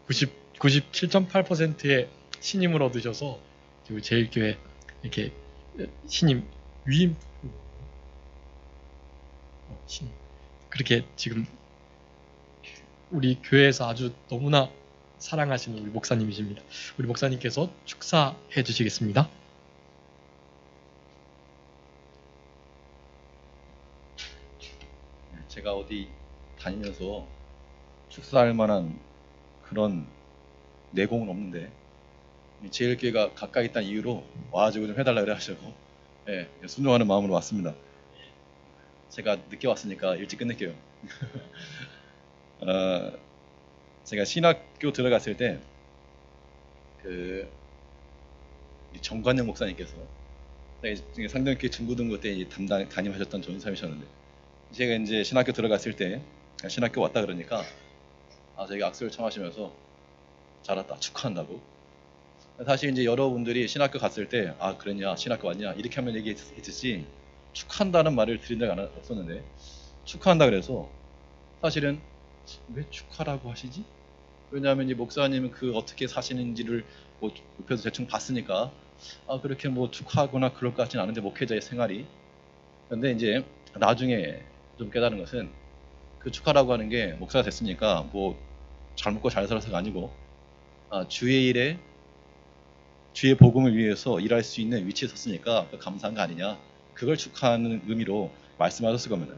97.8%의 신임을 얻으셔서 그리고 제일교회 이렇게 신임 위임 신임 그렇게 지금 우리 교회에서 아주 너무나 사랑하시는 우리 목사님이십니다. 우리 목사님께서 축사해 주시겠습니다.
제가 어디 다니면서 축사할 만한 그런 내공은 없는데 제일교회가 가까이 있다는 이유로 와가지고 좀 해달라 그래 하시고 순종하는 마음으로 왔습니다. 제가 늦게 왔으니까 일찍 끝낼게요. 제가 신학교 들어갔을 때 정관영 목사님께서 상등교회 중고등부 때 담임하셨던 전사님이셨는데 제가 이제 신학교 들어갔을 때 신학교 왔다 그러니까 저희가 악수를 청하시면서 잘 왔다 축하한다고. 사실 이제 여러분들이 신학교 갔을 때 그랬냐 신학교 왔냐 이렇게 하면 얘기했지 축하한다는 말을 드린 적이 없었는데 축하한다 그래서 사실은 왜 축하라고 하시지? 왜냐하면 이제 목사님은 어떻게 사시는지를 옆에서 대충 봤으니까 그렇게 축하하거나 그럴 것 같지는 않은데 목회자의 생활이. 그런데 이제 나중에 좀 깨달은 것은 축하라고 하는 게 목사가 됐으니까 잘 먹고 잘 살아서가 아니고 주의 일에 주의 복음을 위해서 일할 수 있는 위치에 섰으니까 감사한 거 아니냐. 그걸 축하하는 의미로 말씀하셨을 겁니다.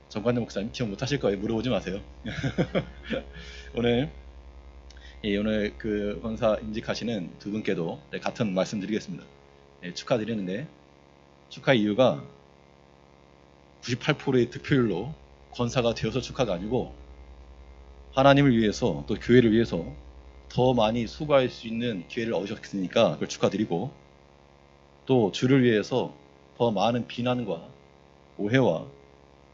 정관영 목사님 기억 못 하실 거예요. 물어보지 마세요. 오늘 권사 임직하시는 두 분께도 같은 말씀 드리겠습니다. 축하드리는데 축하의 이유가 98%의 득표율로 권사가 되어서 축하가 아니고 하나님을 위해서 또 교회를 위해서 더 많이 수고할 수 있는 기회를 얻으셨으니까 그걸 축하드리고 또 주를 위해서 더 많은 비난과 오해와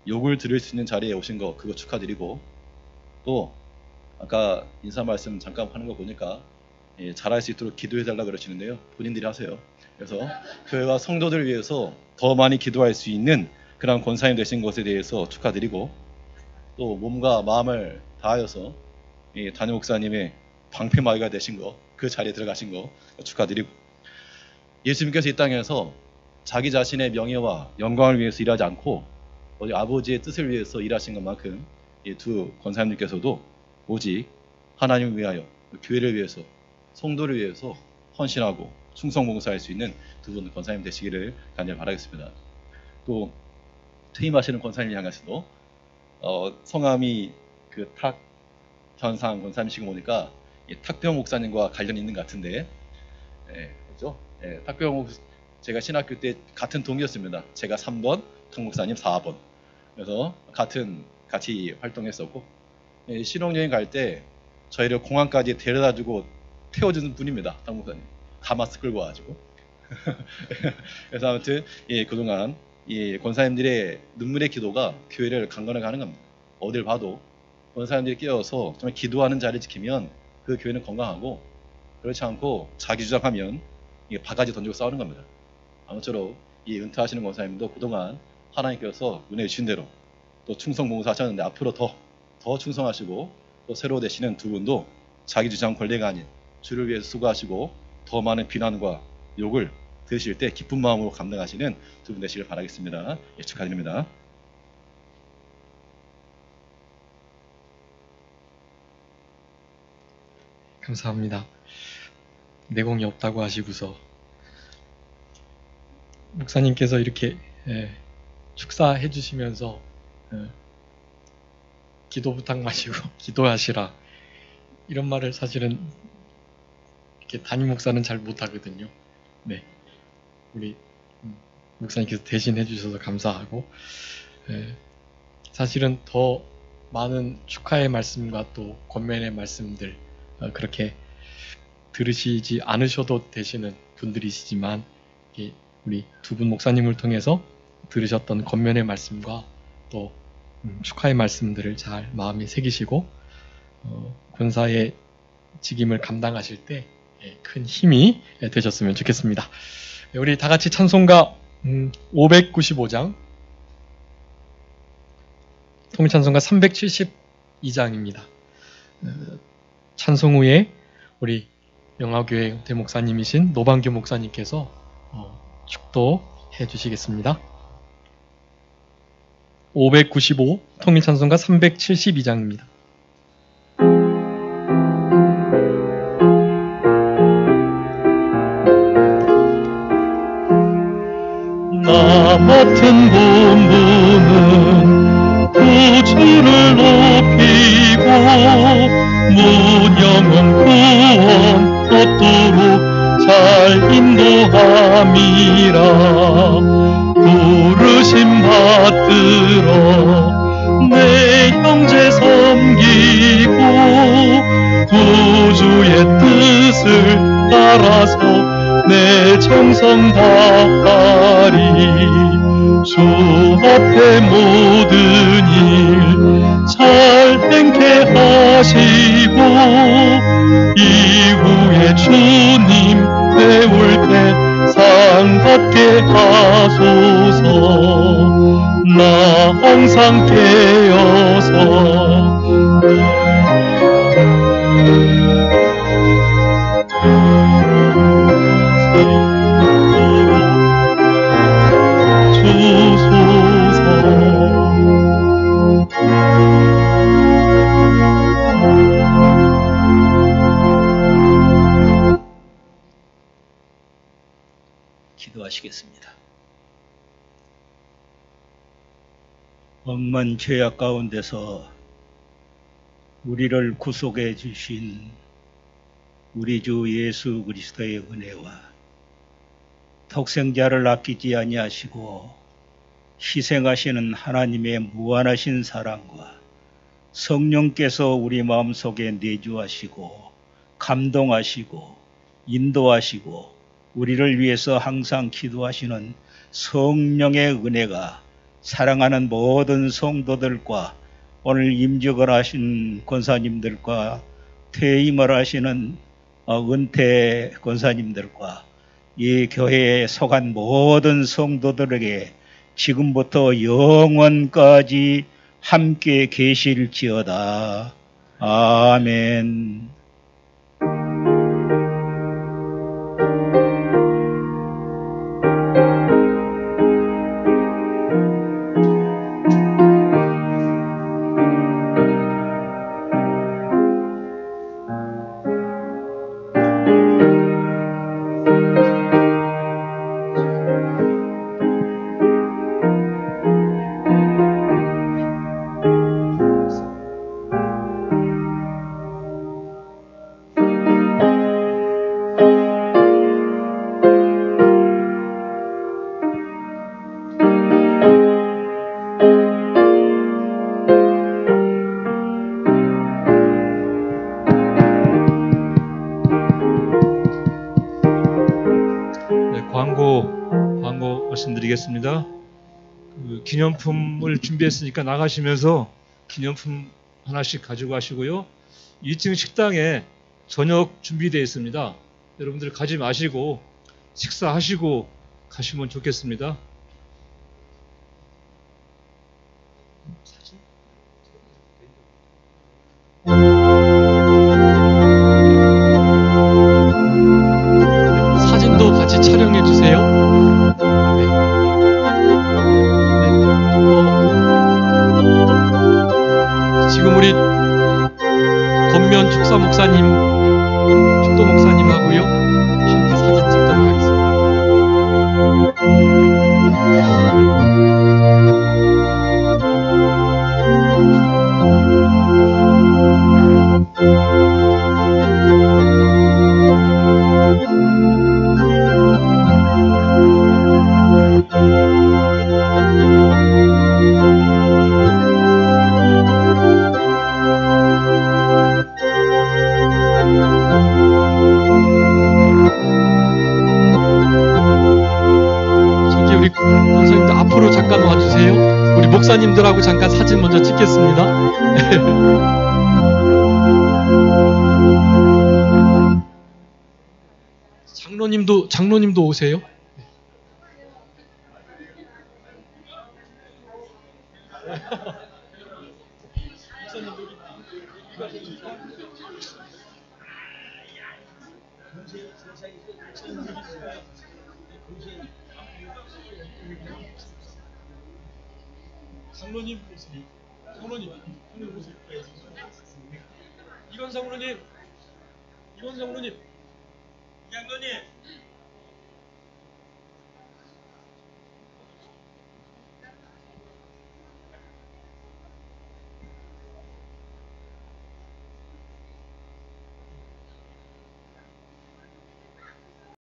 욕을 들을 수 있는 자리에 오신 거 그거 축하드리고 또 아까 인사 말씀 잠깐 하는 거 보니까 잘할 수 있도록 기도해달라 그러시는데요. 본인들이 하세요. 그래서 교회와 성도들 위해서 더 많이 기도할 수 있는 그런 권사님 되신 것에 대해서 축하드리고 또 몸과 마음을 다하여서 담임 목사님의 방패마귀가 되신 거 그 자리에 들어가신 거 축하드리고 예수님께서 이 땅에서 자기 자신의 명예와 영광을 위해서 일하지 않고 아버지의 뜻을 위해서 일하신 것만큼 이 두 권사님들께서도 오직 하나님을 위하여 교회를 위해서 성도를 위해서 헌신하고 충성봉사할 수 있는 두 분 권사님 되시기를 간절히 바라겠습니다. 또 퇴임하시는 권사님 향해서도 성함이 탁현상 권사님이시고 보니까 탁병 목사님과 관련이 있는 것 같은데 그렇죠? 탁병 목사 제가 신학교 때 같은 동기였습니다. 제가 3번, 탁 목사님 4번. 그래서 같이 활동했었고 신혼여행 갈 때 저희를 공항까지 데려다주고 태워주는 분입니다. 탁 목사님. 가마스 끌고 와가지고. 그래서 아무튼 그동안 권사님들의 눈물의 기도가 교회를 강건하게 하는 겁니다. 어딜 봐도 권사님들이 끼어서 정말 기도하는 자리를 지키면 그 교회는 건강하고 그렇지 않고 자기 주장하면 바가지 던지고 싸우는 겁니다. 아무쪼록 은퇴하시는 권사님도 그동안 하나님께서 은혜 주신 대로 또 충성 봉사하셨는데 앞으로 더 충성하시고 또 새로 되시는 두 분도 자기 주장 권리가 아닌 주를 위해서 수고하시고 더 많은 비난과 욕을 들으실 때 기쁜 마음으로 감당하시는 두 분 되시길 바라겠습니다. 예, 축하드립니다.
감사합니다. 내공이 없다고 하시고서 목사님께서 이렇게 축사해 주시면서 기도 부탁 마시고 기도하시라 이런 말을 사실은 이렇게 담임 목사는 잘 못하거든요. 네, 우리 목사님께서 대신 해주셔서 감사하고 사실은 더 많은 축하의 말씀과 또 권면의 말씀들 그렇게 들으시지 않으셔도 되시는 분들이시지만 우리 두 분 목사님을 통해서 들으셨던 권면의 말씀과 또 축하의 말씀들을 잘 마음에 새기시고 권사의 직임을 감당하실 때 큰 힘이 되셨으면 좋겠습니다. 우리 다 같이 찬송가 595장 통일찬송가 372장입니다. 찬송 후에 우리 영화교회 대목사님이신 노방규 목사님께서 축도해 주시겠습니다. 595 통일찬송가 372장입니다.
나 맡은 본분은 구주를 높이고 무념한 구원 얻도록 잘 인도함이라. 부르심 받들어 내 형제 섬기고 구주의 뜻을 따라서 내 정성 다하리. 주 앞에 모든 일 잘 행케 하시고 이후에 주님 배울 때 상 받게 하소서. 나 항상 깨어서
기도하시겠습니다. 억만 죄악 가운데서 우리를 구속해 주신 우리 주 예수 그리스도의 은혜와 독생자를 아끼지 아니하시고 희생하시는 하나님의 무한하신 사랑과 성령께서 우리 마음속에 내주하시고 감동하시고 인도하시고 우리를 위해서 항상 기도하시는 성령의 은혜가 사랑하는 모든 성도들과 오늘 임직을 하신 권사님들과 퇴임을 하시는 은퇴 권사님들과 이 교회에 속한 모든 성도들에게 지금부터 영원까지 함께 계실지어다. 아멘.
광고 말씀드리겠습니다. 기념품을 준비했으니까 나가시면서 기념품 하나씩 가지고 가시고요. 2층 식당에 저녁 준비되어 있습니다. 여러분들 가지 마시고 식사하시고 가시면 좋겠습니다.
지금 우리 권면 축사 목사님, 축도 목사님하고요 함께 사진 찍도록 하겠습니다. 저기 우리 선생님들 앞으로 잠깐 와주세요. 우리 목사님들하고 잠깐 사진 먼저 찍겠습니다. 장로님도 오세요. 장로님 오세요. 장로님 오세요. 이건 장로님, 장로님.